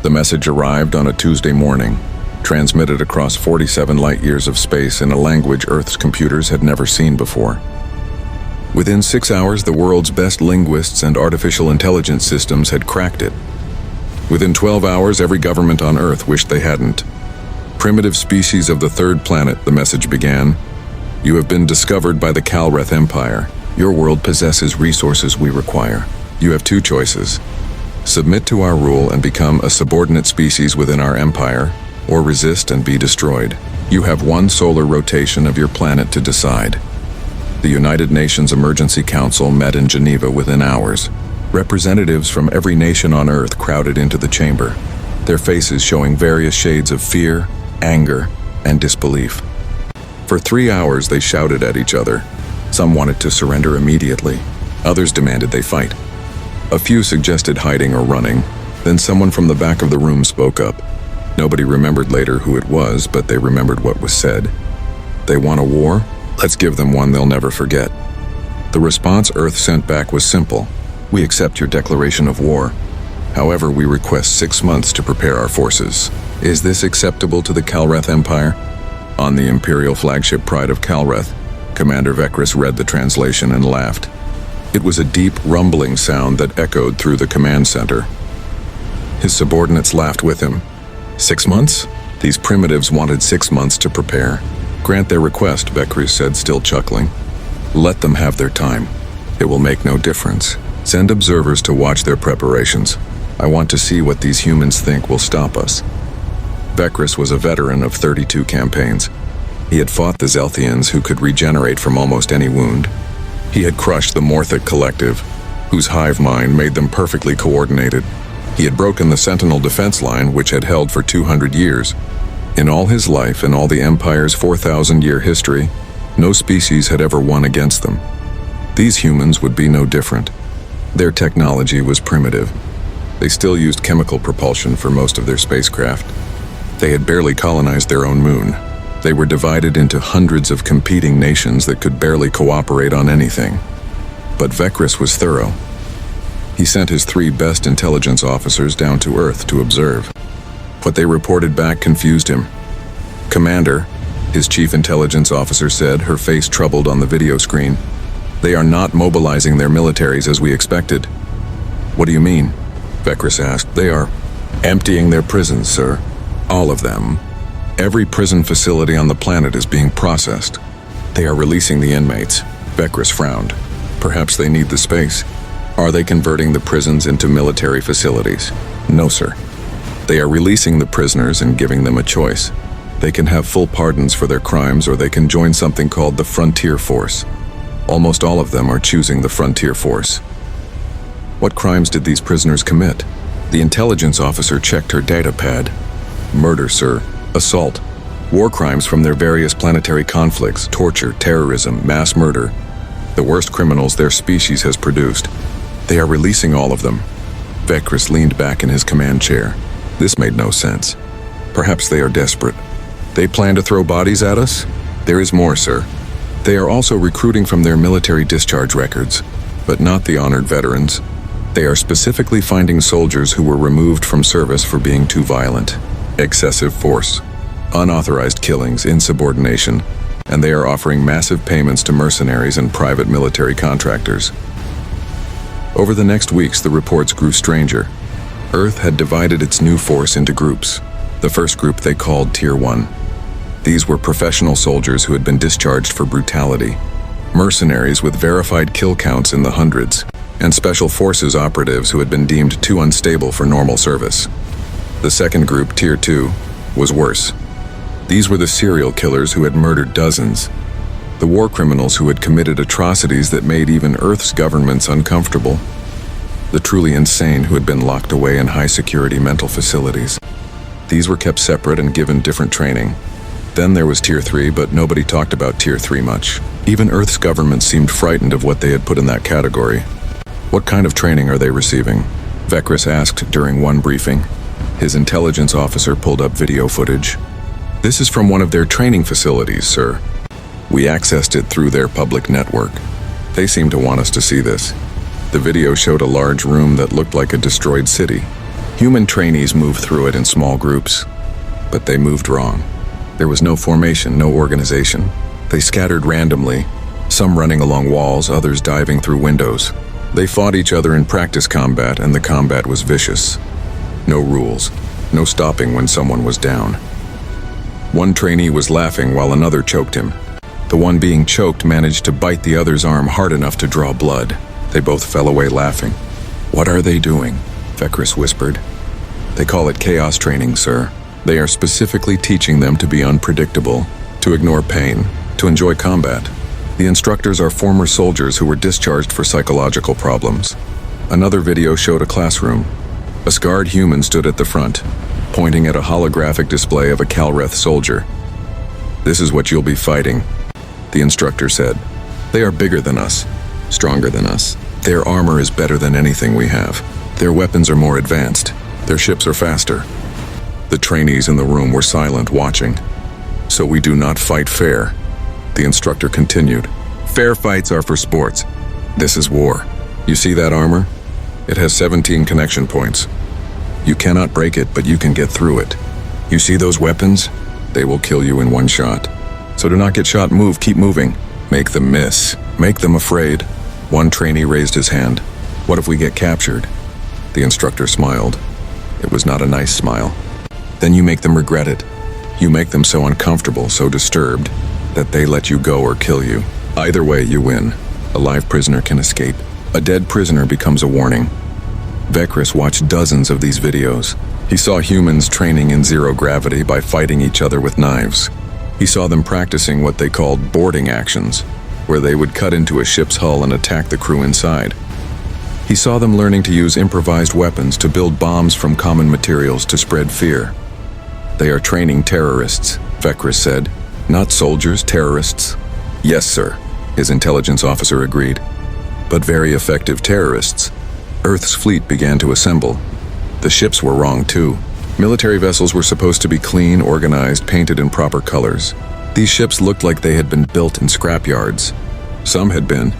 The message arrived on a Tuesday morning, transmitted across 47 light-years of space in a language Earth's computers had never seen before. Within 6 hours, the world's best linguists and artificial intelligence systems had cracked it. Within 12 hours, every government on Earth wished they hadn't. Primitive species of the third planet, the message began. You have been discovered by the Galactic Empire. Your world possesses resources we require. You have two choices. Submit to our rule and become a subordinate species within our empire, or resist and be destroyed. You have one solar rotation of your planet to decide. The United Nations Emergency Council met in Geneva within hours. Representatives from every nation on Earth crowded into the chamber, their faces showing various shades of fear, anger, and disbelief. For 3 hours they shouted at each other. Some wanted to surrender immediately. Others demanded they fight. A few suggested hiding or running. Then someone from the back of the room spoke up. Nobody remembered later who it was, but they remembered what was said. They want a war? Let's give them one they'll never forget. The response Earth sent back was simple. We accept your declaration of war. However, we request 6 months to prepare our forces. Is this acceptable to the Galactic Empire? On the Imperial flagship Pride of Calreth, Commander Vecris read the translation and laughed. It was a deep, rumbling sound that echoed through the command center. His subordinates laughed with him. 6 months? These primitives wanted 6 months to prepare. Grant their request, Vecris said, still chuckling. Let them have their time. It will make no difference. Send observers to watch their preparations. I want to see what these humans think will stop us. Vecris was a veteran of 32 campaigns. He had fought the Zelthians, who could regenerate from almost any wound. He had crushed the Morthic Collective, whose hive mind made them perfectly coordinated. He had broken the Sentinel defense line, which had held for 200 years. In all his life and all the Empire's 4,000-year history, no species had ever won against them. These humans would be no different. Their technology was primitive. They still used chemical propulsion for most of their spacecraft. They had barely colonized their own moon. They were divided into hundreds of competing nations that could barely cooperate on anything. But Vecris was thorough. He sent his 3 best intelligence officers down to Earth to observe. What they reported back confused him. Commander, his chief intelligence officer said, her face troubled on the video screen. They are not mobilizing their militaries as we expected. What do you mean? Vecris asked. They are emptying their prisons, sir. All of them. Every prison facility on the planet is being processed. They are releasing the inmates. Vecris frowned. Perhaps they need the space. Are they converting the prisons into military facilities? No, sir. They are releasing the prisoners and giving them a choice. They can have full pardons for their crimes, or they can join something called the Frontier Force. Almost all of them are choosing the Frontier Force. What crimes did these prisoners commit? The intelligence officer checked her data pad. Murder, sir. Assault. War crimes from their various planetary conflicts, torture, terrorism, mass murder. The worst criminals their species has produced. They are releasing all of them. Vecris leaned back in his command chair. This made no sense. Perhaps they are desperate. They plan to throw bodies at us? There is more, sir. They are also recruiting from their military discharge records, but not the honored veterans. They are specifically finding soldiers who were removed from service for being too violent. Excessive force, unauthorized killings, insubordination, and they are offering massive payments to mercenaries and private military contractors. Over the next weeks, the reports grew stranger. Earth had divided its new force into groups. The first group they called Tier 1. These were professional soldiers who had been discharged for brutality, mercenaries with verified kill counts in the hundreds, and special forces operatives who had been deemed too unstable for normal service. The second group, Tier 2, was worse. These were the serial killers who had murdered dozens, the war criminals who had committed atrocities that made even Earth's governments uncomfortable, the truly insane who had been locked away in high-security mental facilities. These were kept separate and given different training. Then there was Tier 3, but nobody talked about Tier 3 much. Even Earth's government seemed frightened of what they had put in that category. What kind of training are they receiving? Vecris asked during one briefing. His intelligence officer pulled up video footage. This is from one of their training facilities, sir. We accessed it through their public network. They seem to want us to see this. The video showed a large room that looked like a destroyed city. Human trainees moved through it in small groups, but they moved wrong. There was no formation, no organization. They scattered randomly, some running along walls, others diving through windows. They fought each other in practice combat, and the combat was vicious. No rules, no stopping when someone was down. One trainee was laughing while another choked him. The one being choked managed to bite the other's arm hard enough to draw blood. They both fell away laughing. "What are they doing?" Vecris whispered. "They call it chaos training, sir. They are specifically teaching them to be unpredictable, to ignore pain, to enjoy combat. The instructors are former soldiers who were discharged for psychological problems." Another video showed a classroom. A scarred human stood at the front, pointing at a holographic display of a Calreth soldier. "This is what you'll be fighting," the instructor said. "They are bigger than us, stronger than us. Their armor is better than anything we have. Their weapons are more advanced. Their ships are faster." The trainees in the room were silent, watching. "So we do not fight fair," the instructor continued. "Fair fights are for sports. This is war. You see that armor? It has 17 connection points. You cannot break it, but you can get through it. You see those weapons? They will kill you in one shot. So do not get shot, move, keep moving. Make them miss. Make them afraid." One trainee raised his hand. "What if we get captured?" The instructor smiled. It was not a nice smile. "Then you make them regret it. You make them so uncomfortable, so disturbed, that they let you go or kill you. Either way, you win. A live prisoner can escape. A dead prisoner becomes a warning." Vecris watched dozens of these videos. He saw humans training in zero gravity by fighting each other with knives. He saw them practicing what they called boarding actions, where they would cut into a ship's hull and attack the crew inside. He saw them learning to use improvised weapons to build bombs from common materials to spread fear. "They are training terrorists," Vecris said. "Not soldiers, terrorists." "Yes, sir," his intelligence officer agreed. "But very effective terrorists." Earth's fleet began to assemble. The ships were wrong too. Military vessels were supposed to be clean, organized, painted in proper colors. These ships looked like they had been built in scrapyards. Some had been.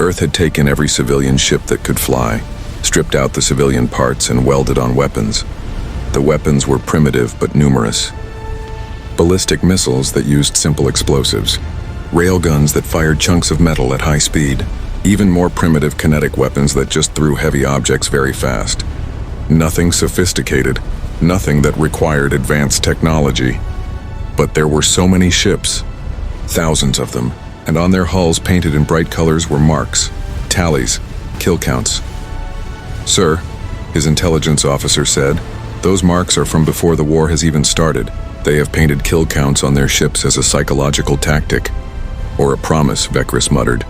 Earth had taken every civilian ship that could fly, stripped out the civilian parts, and welded on weapons. The weapons were primitive but numerous. Ballistic missiles that used simple explosives. Railguns that fired chunks of metal at high speed. Even more primitive kinetic weapons that just threw heavy objects very fast. Nothing sophisticated, nothing that required advanced technology. But there were so many ships, thousands of them, and on their hulls painted in bright colors were marks, tallies, kill counts. "Sir," his intelligence officer said, "those marks are from before the war has even started. They have painted kill counts on their ships as a psychological tactic." "Or a promise," Vecris muttered.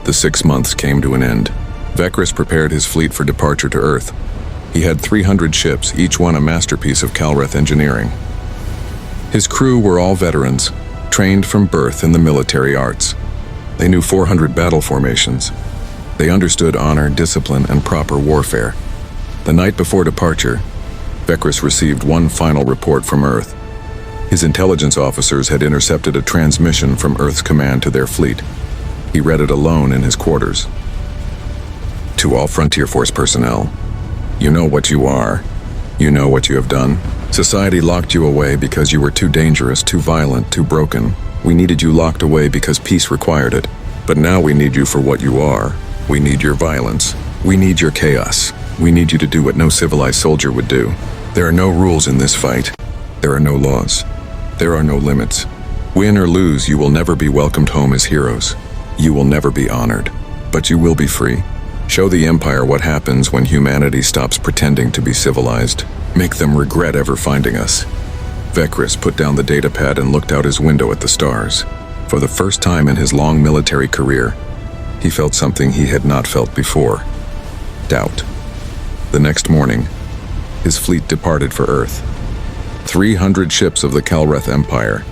The 6 months came to an end. Vecris prepared his fleet for departure to Earth. He had 300 ships, each one a masterpiece of Calreth engineering. His crew were all veterans, trained from birth in the military arts. They knew 400 battle formations. They understood honor, discipline, and proper warfare. The night before departure, Vecris received one final report from Earth. His intelligence officers had intercepted a transmission from Earth's command to their fleet. He read it alone in his quarters. "To all Frontier Force personnel, you know what you are. You know what you have done. Society locked you away because you were too dangerous, too violent, too broken. We needed you locked away because peace required it. But now we need you for what you are. We need your violence. We need your chaos. We need you to do what no civilized soldier would do. There are no rules in this fight. There are no laws. There are no limits. Win or lose, you will never be welcomed home as heroes. You will never be honored. But you will be free. Show the Empire what happens when humanity stops pretending to be civilized. Make them regret ever finding us." Vecris put down the datapad and looked out his window at the stars. For the first time in his long military career, he felt something he had not felt before: doubt. The next morning, his fleet departed for Earth. 300 ships of the Calreth Empire,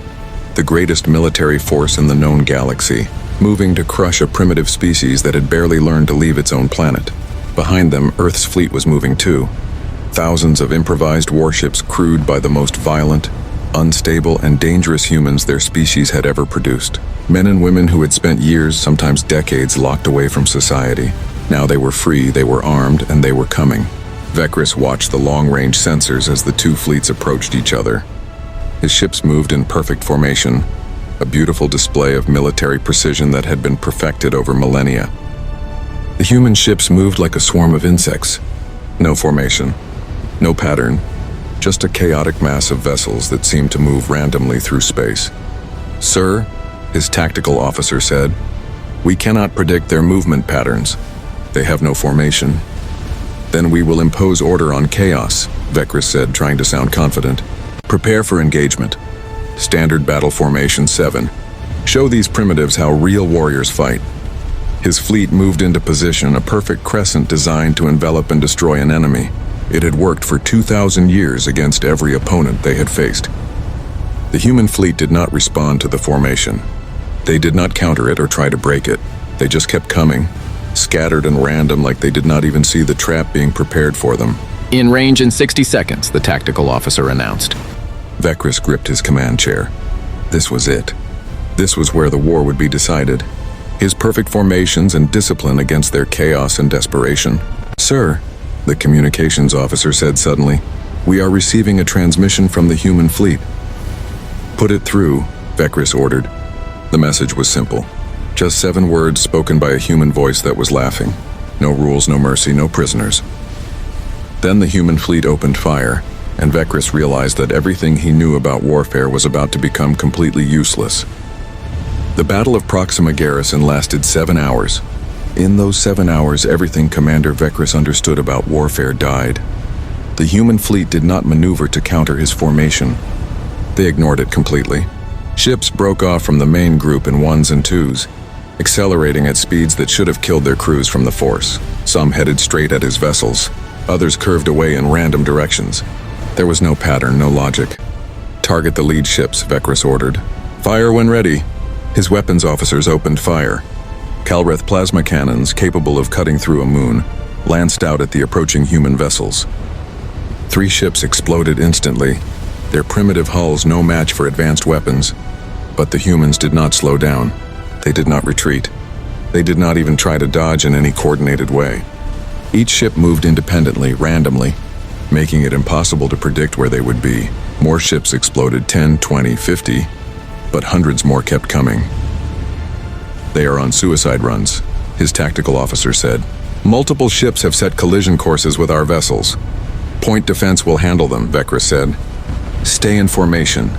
the greatest military force in the known galaxy, moving to crush a primitive species that had barely learned to leave its own planet. Behind them, Earth's fleet was moving too. Thousands of improvised warships crewed by the most violent, unstable, and dangerous humans their species had ever produced. Men and women who had spent years, sometimes decades, locked away from society. Now they were free, they were armed, and they were coming. Vekris watched the long-range sensors as the two fleets approached each other. His ships moved in perfect formation, a beautiful display of military precision that had been perfected over millennia. The human ships moved like a swarm of insects. No formation, no pattern, just a chaotic mass of vessels that seemed to move randomly through space. "Sir," his tactical officer said, "we cannot predict their movement patterns. They have no formation." "Then we will impose order on chaos," Vekris said, trying to sound confident. "Prepare for engagement. Standard battle formation 7. Show these primitives how real warriors fight." His fleet moved into position, a perfect crescent designed to envelop and destroy an enemy. It had worked for 2,000 years against every opponent they had faced. The human fleet did not respond to the formation. They did not counter it or try to break it. They just kept coming, scattered and random, like they did not even see the trap being prepared for them. "In range in 60 seconds, the tactical officer announced. Vekris gripped his command chair. This was it. This was where the war would be decided. His perfect formations and discipline against their chaos and desperation. "Sir," the communications officer said suddenly, "we are receiving a transmission from the human fleet." "Put it through," Vekris ordered. The message was simple. Just 7 words spoken by a human voice that was laughing. No rules, no mercy, no prisoners. Then the human fleet opened fire, and Vekris realized that everything he knew about warfare was about to become completely useless. The Battle of Proxima Garrison lasted 7 hours. In those 7 hours, everything Commander Vekris understood about warfare died. The human fleet did not maneuver to counter his formation. They ignored it completely. Ships broke off from the main group in 1s and 2s, accelerating at speeds that should have killed their crews from the force. Some headed straight at his vessels. Others curved away in random directions. There was no pattern, no logic. "Target the lead ships," Vekris ordered. "Fire when ready." His weapons officers opened fire. Calreth plasma cannons, capable of cutting through a moon, lanced out at the approaching human vessels. 3 ships exploded instantly, their primitive hulls no match for advanced weapons. But the humans did not slow down. They did not retreat. They did not even try to dodge in any coordinated way. Each ship moved independently, randomly, making it impossible to predict where they would be. More ships exploded, 10, 20, 50, but hundreds more kept coming. "They are on suicide runs," his tactical officer said. "Multiple ships have set collision courses with our vessels. Point defense will handle them," Vekris said. "Stay in formation."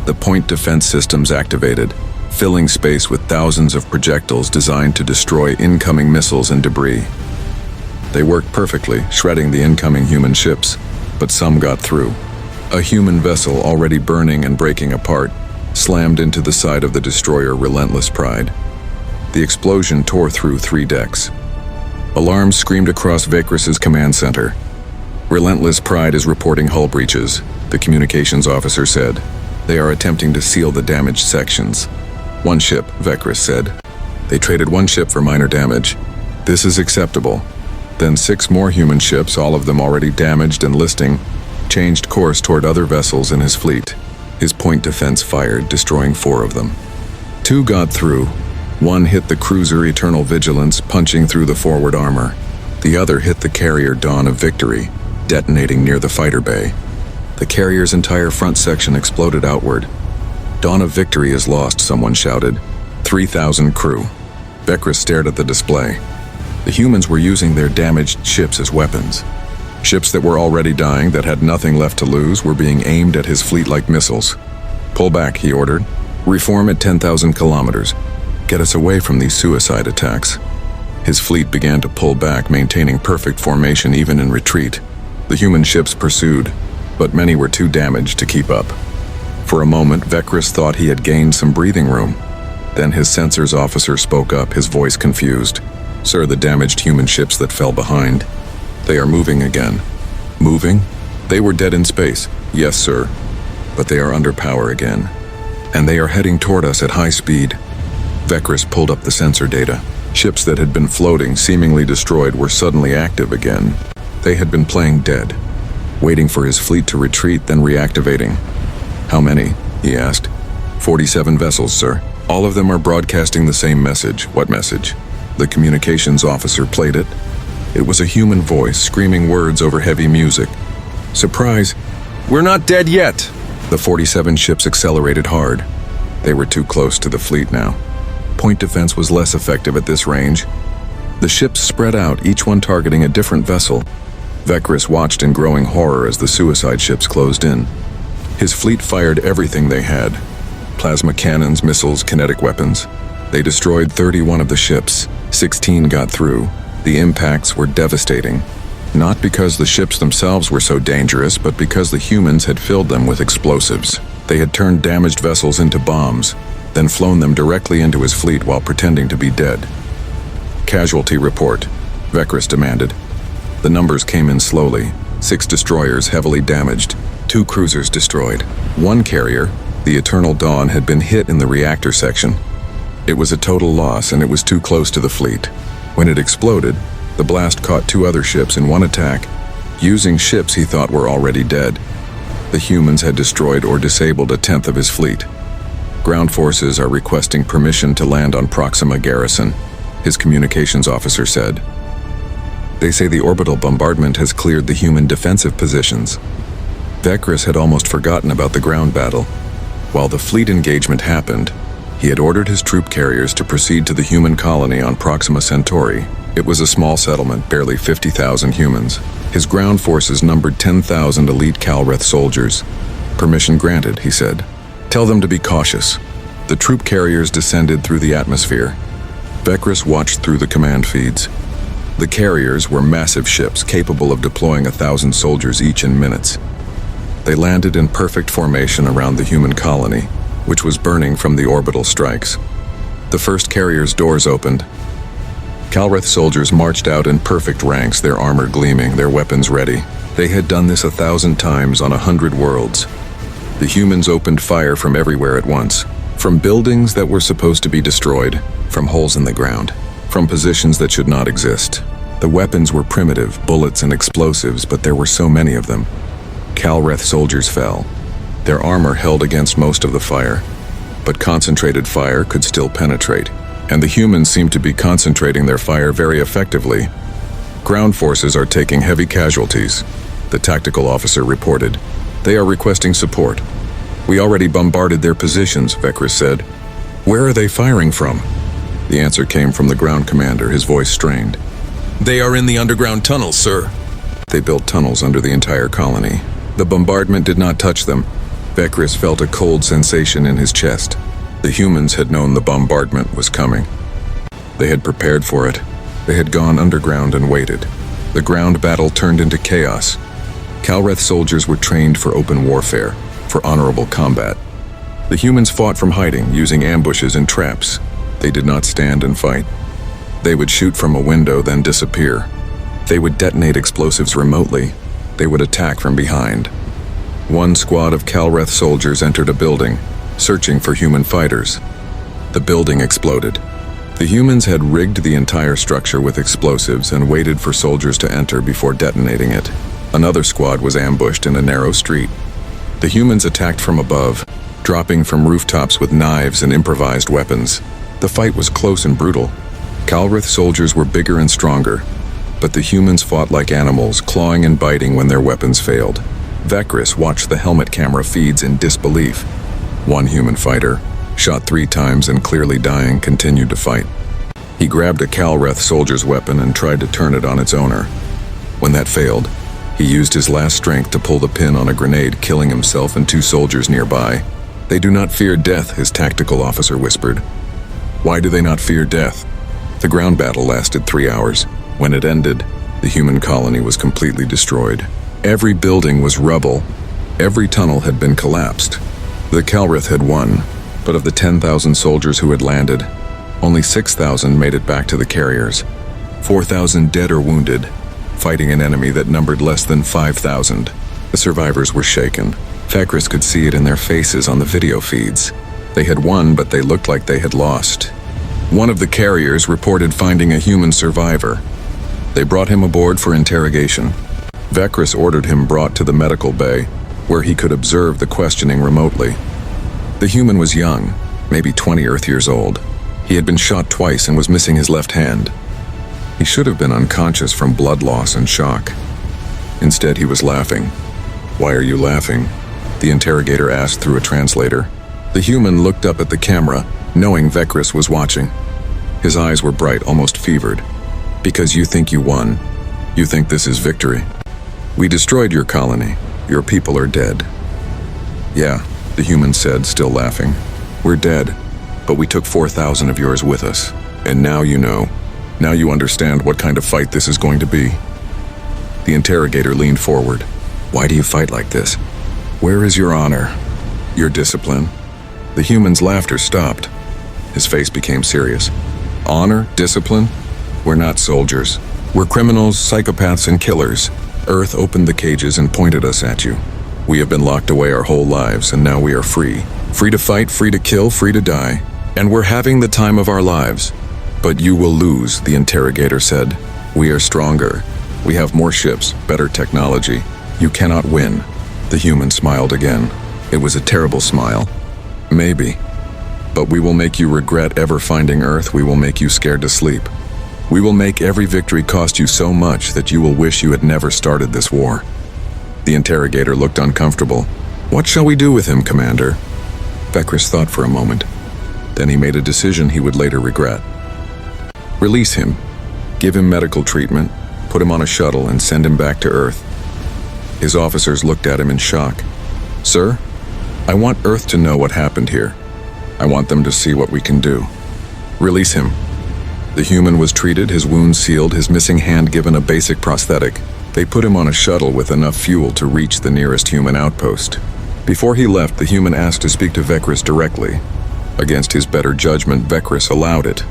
The point defense systems activated, filling space with thousands of projectiles designed to destroy incoming missiles and debris. They worked perfectly, shredding the incoming human ships, but some got through. A human vessel, already burning and breaking apart, slammed into the side of the destroyer Relentless Pride. The explosion tore through 3 decks. Alarms screamed across Vekris's command center. "Relentless Pride is reporting hull breaches," the communications officer said. "They are attempting to seal the damaged sections." "1 ship," Vekris said. "They traded 1 ship for minor damage. This is acceptable." Then 6 more human ships, all of them already damaged and listing, changed course toward other vessels in his fleet. His point defense fired, destroying 4 of them. 2 got through. 1 hit the cruiser Eternal Vigilance, punching through the forward armor. The other hit the carrier Dawn of Victory, detonating near the fighter bay. The carrier's entire front section exploded outward. "Dawn of Victory is lost," someone shouted. 3,000 crew. Vekris stared at the display. The humans were using their damaged ships as weapons. Ships that were already dying, that had nothing left to lose, were being aimed at his fleet like missiles. "Pull back," he ordered. "Reform at 10,000 kilometers. Get us away from these suicide attacks." His fleet began to pull back, maintaining perfect formation even in retreat. The human ships pursued, but many were too damaged to keep up. For a moment, Vekris thought he had gained some breathing room. Then his sensors officer spoke up, his voice confused. "Sir, the damaged human ships that fell behind. They are moving again." "Moving?" "They were dead in space." "Yes, sir. But they are under power again. And they are heading toward us at high speed." Vekris pulled up the sensor data. Ships that had been floating, seemingly destroyed, were suddenly active again. They had been playing dead, waiting for his fleet to retreat, then reactivating. "How many?" he asked. 47 vessels, sir. All of them are broadcasting the same message." "What message?" The communications officer played it. It was a human voice screaming words over heavy music. Surprise! We're not dead yet! The 47 ships accelerated hard. They were too close to the fleet now. Point defense was less effective at this range. The ships spread out, each one targeting a different vessel. Vecris watched in growing horror as the suicide ships closed in. His fleet fired everything they had. Plasma cannons, missiles, kinetic weapons. They destroyed 31 of the ships. 16 got through. The impacts were devastating. Not because the ships themselves were so dangerous, but because the humans had filled them with explosives. They had turned damaged vessels into bombs, then flown them directly into his fleet while pretending to be dead. Casualty report, Vecris demanded. The numbers came in slowly. 6 destroyers heavily damaged, 2 cruisers destroyed. 1 carrier, the Eternal Dawn, had been hit in the reactor section. It was a total loss, and it was too close to the fleet. When it exploded, the blast caught 2 other ships in one attack, using ships he thought were already dead. The humans had destroyed or disabled 1/10 of his fleet. Ground forces are requesting permission to land on Proxima Garrison, his communications officer said. They say the orbital bombardment has cleared the human defensive positions. Vecris had almost forgotten about the ground battle. While the fleet engagement happened, he had ordered his troop carriers to proceed to the human colony on Proxima Centauri. It was a small settlement, barely 50,000 humans. His ground forces numbered 10,000 elite Calreth soldiers. Permission granted, he said. Tell them to be cautious. The troop carriers descended through the atmosphere. Vecris watched through the command feeds. The carriers were massive ships capable of deploying 1,000 soldiers each in minutes. They landed in perfect formation around the human colony, which was burning from the orbital strikes. The first carrier's doors opened. Calreth soldiers marched out in perfect ranks, their armor gleaming, their weapons ready. They had done this 1,000 times on 100 worlds. The humans opened fire from everywhere at once, from buildings that were supposed to be destroyed, from holes in the ground, from positions that should not exist. The weapons were primitive, bullets and explosives, but there were so many of them. Calreth soldiers fell. Their armor held against most of the fire, but concentrated fire could still penetrate, and the humans seemed to be concentrating their fire very effectively. Ground forces are taking heavy casualties, the tactical officer reported. They are requesting support. We already bombarded their positions, Vecris said. Where are they firing from? The answer came from the ground commander, his voice strained. They are in the underground tunnels, sir. They built tunnels under the entire colony. The bombardment did not touch them. Vecris felt a cold sensation in his chest. The humans had known the bombardment was coming. They had prepared for it. They had gone underground and waited. The ground battle turned into chaos. Calreth soldiers were trained for open warfare, for honorable combat. The humans fought from hiding, using ambushes and traps. They did not stand and fight. They would shoot from a window, then disappear. They would detonate explosives remotely. They would attack from behind. One squad of Calreth soldiers entered a building, searching for human fighters. The building exploded. The humans had rigged the entire structure with explosives and waited for soldiers to enter before detonating it. Another squad was ambushed in a narrow street. The humans attacked from above, dropping from rooftops with knives and improvised weapons. The fight was close and brutal. Calreth soldiers were bigger and stronger, but the humans fought like animals, clawing and biting when their weapons failed. Vecris watched the helmet camera feeds in disbelief. One human fighter, shot 3 times and clearly dying, continued to fight. He grabbed a Calreth soldier's weapon and tried to turn it on its owner. When that failed, he used his last strength to pull the pin on a grenade, killing himself and 2 soldiers nearby. They do not fear death, his tactical officer whispered. Why do they not fear death? The ground battle lasted 3 hours. When it ended, the human colony was completely destroyed. Every building was rubble. Every tunnel had been collapsed. The Calreth had won, but of the 10,000 soldiers who had landed, only 6,000 made it back to the carriers. 4,000 dead or wounded, fighting an enemy that numbered less than 5,000. The survivors were shaken. Vecris could see it in their faces on the video feeds. They had won, but they looked like they had lost. One of the carriers reported finding a human survivor. They brought him aboard for interrogation. Vecris ordered him brought to the medical bay, where he could observe the questioning remotely. The human was young, maybe 20 Earth years old. He had been shot twice and was missing his left hand. He should have been unconscious from blood loss and shock. Instead, he was laughing. "Why are you laughing?" the interrogator asked through a translator. The human looked up at the camera, knowing Vekris was watching. His eyes were bright, almost fevered. "Because you think you won. You think this is victory. We destroyed your colony. Your people are dead." "Yeah," the human said, still laughing. "We're dead, but we took 4,000 of yours with us. And now you know. Now you understand what kind of fight this is going to be." The interrogator leaned forward. "Why do you fight like this? Where is your honor? Your discipline?" The human's laughter stopped. His face became serious. "Honor? Discipline? We're not soldiers. We're criminals, psychopaths, and killers. Earth opened the cages and pointed us at you. We have been locked away our whole lives, and now we are free. Free to fight, free to kill, free to die. And we're having the time of our lives. But you will lose," the interrogator said. "We are stronger. We have more ships, better technology. You cannot win." The human smiled again. It was a terrible smile. "Maybe. But we will make you regret ever finding Earth. We will make you scared to sleep. We will make every victory cost you so much that you will wish you had never started this war." The interrogator looked uncomfortable. "What shall we do with him, Commander?" Vekris thought for a moment. Then he made a decision he would later regret. "Release him. Give him medical treatment, put him on a shuttle, and send him back to Earth." His officers looked at him in shock. "Sir, I want Earth to know what happened here. I want them to see what we can do. Release him." The human was treated, his wounds sealed, his missing hand given a basic prosthetic. They put him on a shuttle with enough fuel to reach the nearest human outpost. Before he left, the human asked to speak to Vekris directly. Against his better judgment, Vekris allowed it.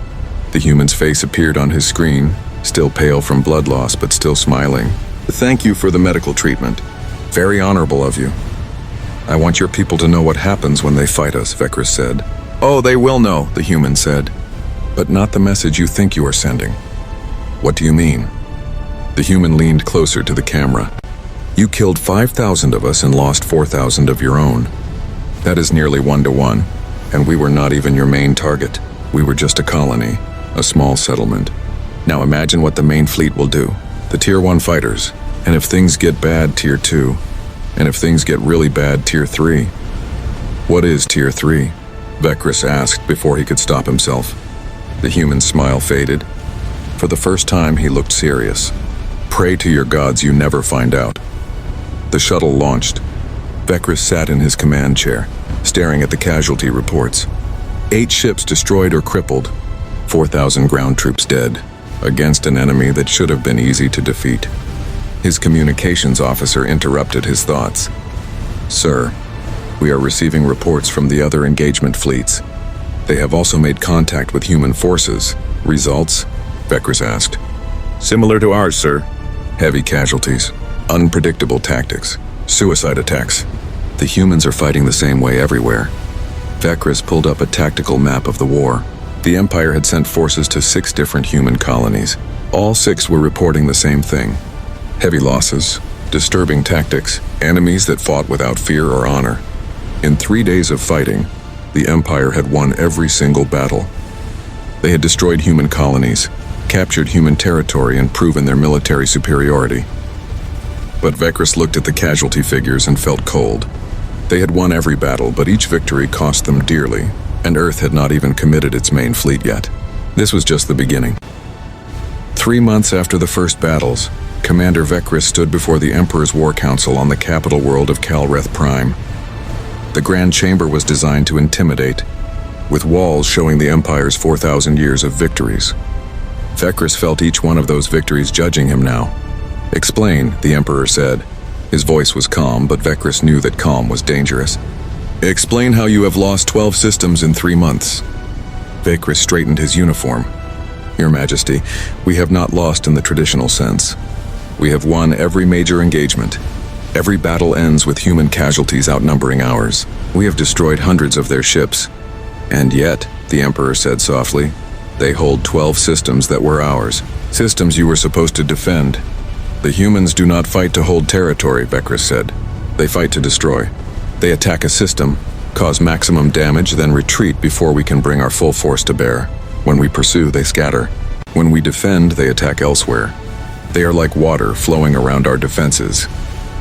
The human's face appeared on his screen, still pale from blood loss but still smiling. "Thank you for the medical treatment. Very honorable of you. I want your people to know what happens when they fight us," Vekris said. "Oh, they will know," the human said. "But not the message you think you are sending." "What do you mean?" The human leaned closer to the camera. "You killed 5,000 of us and lost 4,000 of your own. That is nearly 1-to-1, and we were not even your main target. We were just a colony, a small settlement. Now imagine what the main fleet will do. The Tier 1 fighters. And if things get bad, Tier 2. And if things get really bad, Tier 3. "What is Tier 3? Vekris asked before he could stop himself. The human's smile faded. For the first time, he looked serious. "Pray to your gods you never find out." The shuttle launched. Vekris sat in his command chair, staring at the casualty reports. 8 ships destroyed or crippled, 4,000 ground troops dead, against an enemy that should have been easy to defeat. His communications officer interrupted his thoughts. "Sir, we are receiving reports from the other engagement fleets. They have also made contact with human forces. Results?" Vekris asked. "Similar to ours, sir. Heavy casualties, unpredictable tactics, suicide attacks. The humans are fighting the same way everywhere." Vekris pulled up a tactical map of the war. The Empire had sent forces to 6 different human colonies. All 6 were reporting the same thing. Heavy losses, disturbing tactics, enemies that fought without fear or honor. In 3 days of fighting, the Empire had won every single battle. They had destroyed human colonies, captured human territory, and proven their military superiority. But Vekris looked at the casualty figures and felt cold. They had won every battle, but each victory cost them dearly, and Earth had not even committed its main fleet yet. This was just the beginning. 3 months after the first battles, Commander Vekris stood before the Emperor's War Council on the capital world of Calreth Prime. The Grand Chamber was designed to intimidate, with walls showing the Empire's 4,000 years of victories. Vekris felt each one of those victories judging him now. "Explain," the Emperor said. His voice was calm, but Vekris knew that calm was dangerous. "Explain how you have lost 12 systems in 3 months." Vekris straightened his uniform. "Your Majesty, we have not lost in the traditional sense. We have won every major engagement. Every battle ends with human casualties outnumbering ours. We have destroyed hundreds of their ships. And yet," the Emperor said softly, "they hold 12 systems that were ours. Systems you were supposed to defend." "The humans do not fight to hold territory," Vekris said. "They fight to destroy. They attack a system, cause maximum damage, then retreat before we can bring our full force to bear. When we pursue, they scatter." When we defend, they attack elsewhere. They are like water flowing around our defenses.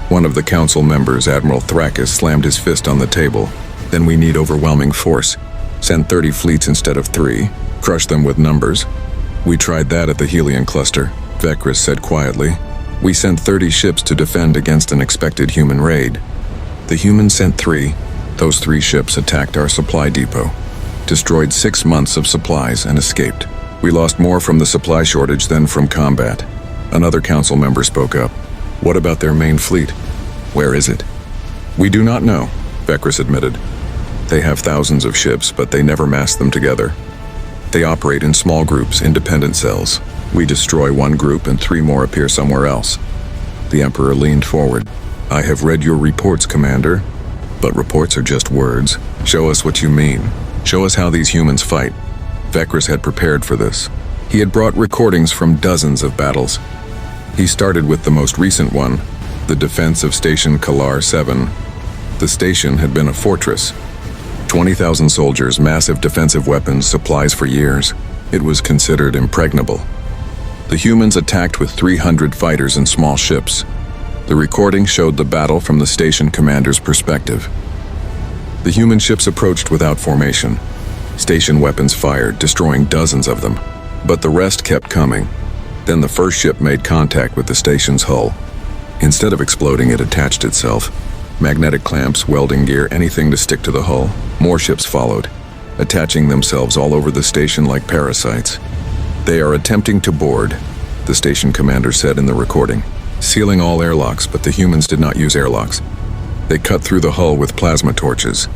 One of the council members, Admiral Thrakis, slammed his fist on the table. Then we need overwhelming force. Send 30 fleets instead of 3. Crush them with numbers. We tried that at the Helion cluster, Vekris said quietly. We sent 30 ships to defend against an expected human raid. The humans sent 3. Those 3 ships attacked our supply depot, destroyed 6 months of supplies, and escaped. We lost more from the supply shortage than from combat. Another council member spoke up. What about their main fleet? Where is it? We do not know, Vekris admitted. They have thousands of ships, but they never mass them together. They operate in small groups, independent cells. We destroy one group and 3 more appear somewhere else. The Emperor leaned forward. I have read your reports, Commander. But reports are just words. Show us what you mean. Show us how these humans fight. Vekris had prepared for this. He had brought recordings from dozens of battles. He started with the most recent one, the defense of Station Kalar 7. The station had been a fortress. 20,000 soldiers, massive defensive weapons, supplies for years. It was considered impregnable. The humans attacked with 300 fighters and small ships. The recording showed the battle from the station commander's perspective. The human ships approached without formation. Station weapons fired, destroying dozens of them. But the rest kept coming. Then the first ship made contact with the station's hull. Instead of exploding, it attached itself. Magnetic clamps, welding gear, anything to stick to the hull. More ships followed, attaching themselves all over the station like parasites. They are attempting to board, the station commander said in the recording, sealing all airlocks, but the humans did not use airlocks. They cut through the hull with plasma torches.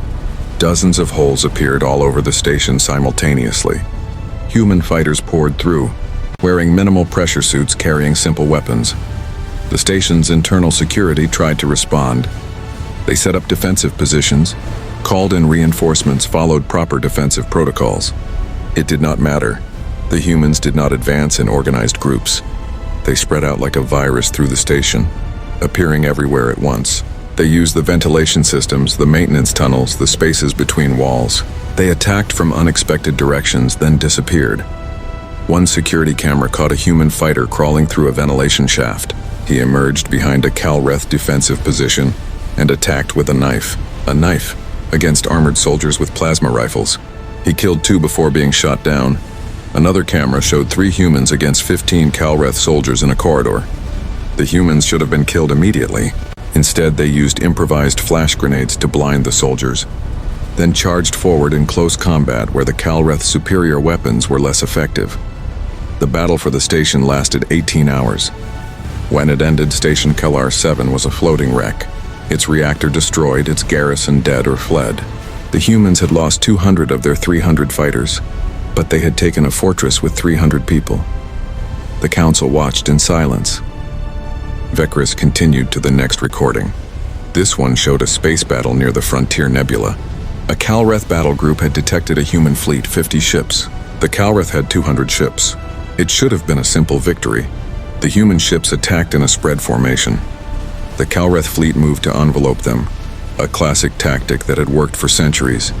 Dozens of holes appeared all over the station simultaneously. Human fighters poured through, wearing minimal pressure suits carrying simple weapons. The station's internal security tried to respond. They set up defensive positions, called in reinforcements, followed proper defensive protocols. It did not matter. The humans did not advance in organized groups. They spread out like a virus through the station, appearing everywhere at once. They used the ventilation systems, the maintenance tunnels, the spaces between walls. They attacked from unexpected directions, then disappeared. One security camera caught a human fighter crawling through a ventilation shaft. He emerged behind a Kalreth defensive position and attacked with a knife against armored soldiers with plasma rifles. He killed 2 before being shot down. Another camera showed 3 humans against 15 Kalreth soldiers in a corridor. The humans should have been killed immediately. Instead, they used improvised flash grenades to blind the soldiers, then charged forward in close combat where the Kalreth's superior weapons were less effective. The battle for the station lasted 18 hours. When it ended, Station Kalar 7 was a floating wreck. Its reactor destroyed, its garrison dead or fled. The humans had lost 200 of their 300 fighters, but they had taken a fortress with 300 people. The council watched in silence. Vekris continued to the next recording. This one showed a space battle near the Frontier Nebula. A Kalreth battle group had detected a human fleet, 50 ships. The Kalreth had 200 ships. It should have been a simple victory. The human ships attacked in a spread formation. The Kalreth fleet moved to envelope them, a classic tactic that had worked for centuries.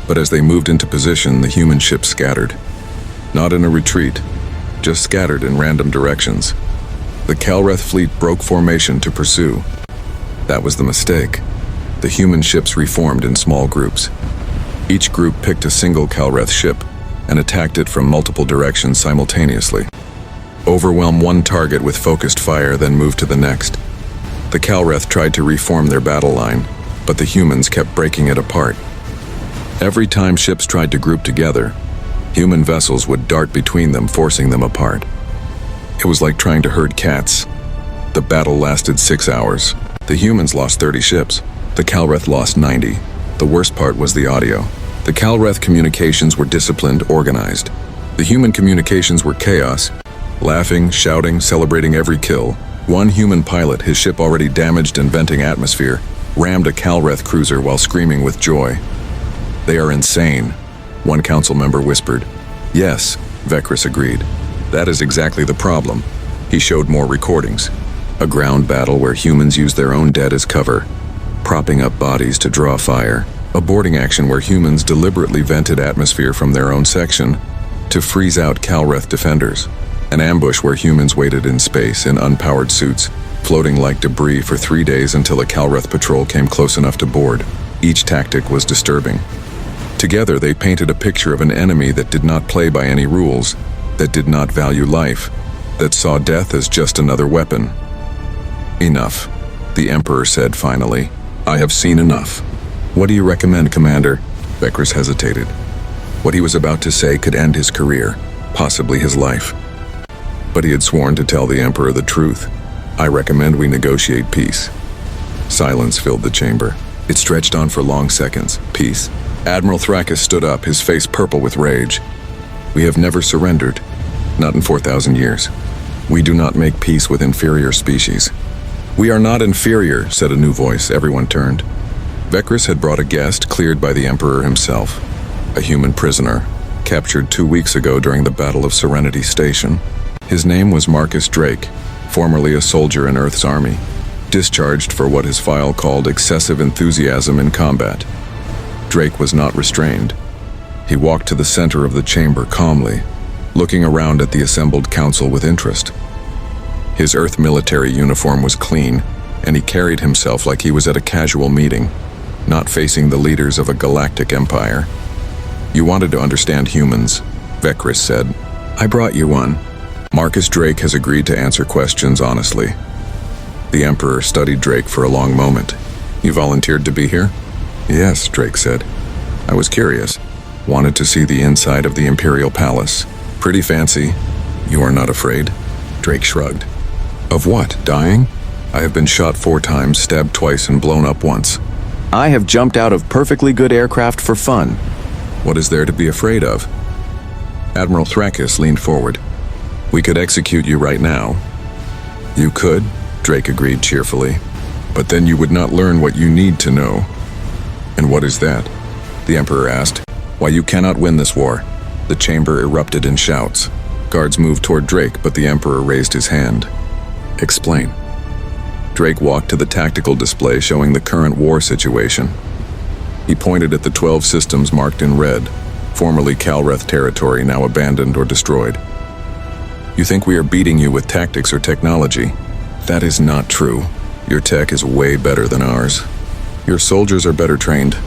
But as they moved into position, the human ships scattered. Not in a retreat, just scattered in random directions. The Kalreth fleet broke formation to pursue. That was the mistake. The human ships reformed in small groups. Each group picked a single Kalreth ship and attacked it from multiple directions simultaneously. Overwhelm one target with focused fire, then move to the next. The Kalreth tried to reform their battle line, but the humans kept breaking it apart. Every time ships tried to group together, human vessels would dart between them, forcing them apart. It was like trying to herd cats. The battle lasted 6 hours. The humans lost 30 ships. The Kalreth lost 90. The worst part was the audio. The Kalreth communications were disciplined, organized. The human communications were chaos, laughing, shouting, celebrating every kill. One human pilot, his ship already damaged and venting atmosphere, rammed a Kalreth cruiser while screaming with joy. They are insane, one council member whispered. Yes, Vekris agreed. That is exactly the problem. He showed more recordings. A ground battle where humans used their own dead as cover, propping up bodies to draw fire. A boarding action where humans deliberately vented atmosphere from their own section, to freeze out Calreth defenders, an ambush where humans waited in space in unpowered suits, floating like debris for 3 days until a Calreth patrol came close enough to board. Each tactic was disturbing. Together, they painted a picture of an enemy that did not play by any rules, that did not value life, that saw death as just another weapon. Enough, the Emperor said finally. I have seen enough. What do you recommend, Commander? Vekris hesitated. What he was about to say could end his career, possibly his life. But he had sworn to tell the Emperor the truth. I recommend we negotiate peace. Silence filled the chamber. It stretched on for long seconds. Peace? Admiral Thrakis stood up, his face purple with rage. We have never surrendered. Not in 4,000 years. We do not make peace with inferior species. We are not inferior, said a new voice. Everyone turned. Vekris had brought a guest cleared by the Emperor himself. A human prisoner, captured 2 weeks ago during the Battle of Serenity Station. His name was Marcus Drake, formerly a soldier in Earth's army, discharged for what his file called excessive enthusiasm in combat. Drake was not restrained. He walked to the center of the chamber calmly, looking around at the assembled council with interest. His Earth military uniform was clean, and he carried himself like he was at a casual meeting, not facing the leaders of a galactic empire. You wanted to understand humans, Vekris said. I brought you one. Marcus Drake has agreed to answer questions honestly. The Emperor studied Drake for a long moment. You volunteered to be here? Yes, Drake said. I was curious. Wanted to see the inside of the Imperial Palace. Pretty fancy. You are not afraid? Drake shrugged. Of what, dying? I have been shot 4 times, stabbed twice, and blown up once. I have jumped out of perfectly good aircraft for fun. What is there to be afraid of? Admiral Thrakis leaned forward. We could execute you right now. You could, Drake agreed cheerfully. But then you would not learn what you need to know. And what is that? The Emperor asked. Why, you cannot win this war. The chamber erupted in shouts. Guards moved toward Drake, but the Emperor raised his hand. Explain. Drake walked to the tactical display showing the current war situation. He pointed at the 12 systems marked in red, formerly Calreth territory, now abandoned or destroyed. You think we are beating you with tactics or technology? That is not true. Your tech is way better than ours. Your soldiers are better trained.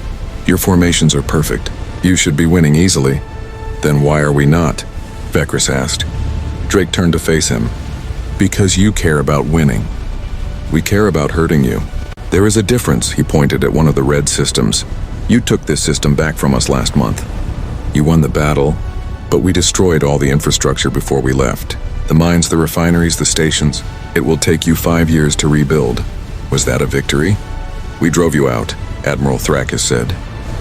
Your formations are perfect. You should be winning easily. Then why are we not? Vekris asked. Drake turned to face him. Because you care about winning. We care about hurting you. There is a difference, he pointed at one of the red systems. You took this system back from us last month. You won the battle, but we destroyed all the infrastructure before we left. The mines, the refineries, the stations. It will take you 5 years to rebuild. Was that a victory? We drove you out, Admiral Thrakis said.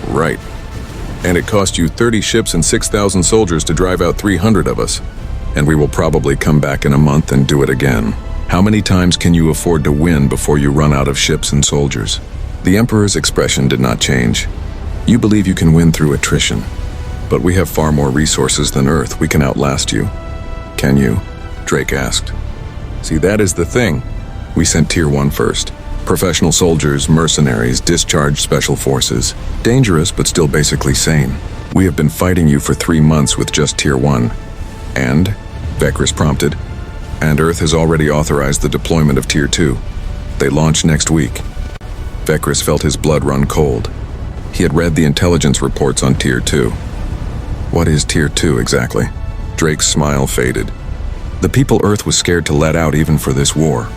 Right. And it cost you 30 ships and 6,000 soldiers to drive out 300 of us. And we will probably come back in a month and do it again. How many times can you afford to win before you run out of ships and soldiers? The Emperor's expression did not change. You believe you can win through attrition. But we have far more resources than Earth. We can outlast you. Can you? Drake asked. See, that is the thing. We sent Tier 1 first. Professional soldiers, mercenaries, discharged special forces. Dangerous, but still basically sane. We have been fighting you for 3 months with just Tier 1. And? Vekris prompted. And Earth has already authorized the deployment of Tier 2. They launch next week. Vekris felt his blood run cold. He had read the intelligence reports on Tier 2. What is Tier 2 exactly? Drake's smile faded. The people Earth was scared to let out even for this war.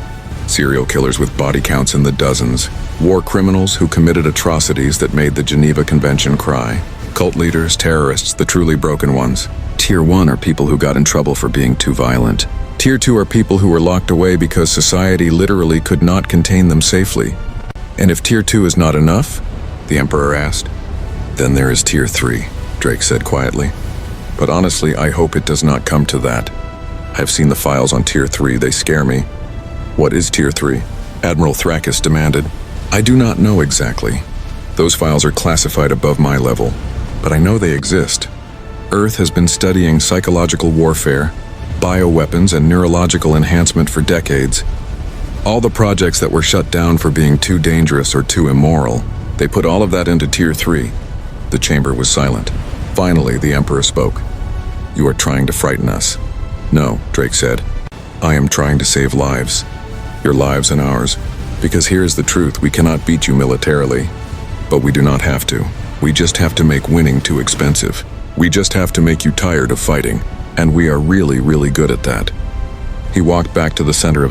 Serial killers with body counts in the dozens. War criminals who committed atrocities that made the Geneva Convention cry. Cult leaders, terrorists, the truly broken ones. Tier 1 are people who got in trouble for being too violent. Tier 2 are people who were locked away because society literally could not contain them safely. And if Tier 2 is not enough? The Emperor asked. Then there is Tier 3, Drake said quietly. But honestly, I hope it does not come to that. I've seen the files on Tier 3, they scare me. What is Tier 3? Admiral Thrakis demanded. I do not know exactly. Those files are classified above my level, but I know they exist. Earth has been studying psychological warfare, bioweapons, and neurological enhancement for decades. All the projects that were shut down for being too dangerous or too immoral, they put all of that into Tier 3. The chamber was silent. Finally, the Emperor spoke. You are trying to frighten us." "No," Drake said. "I am trying to save lives. Your lives and ours. Because here's the truth, we cannot beat you militarily. But we do not have to. We just have to make winning too expensive. We just have to make you tired of fighting. And we are really, really good at that." He walked back to the center of the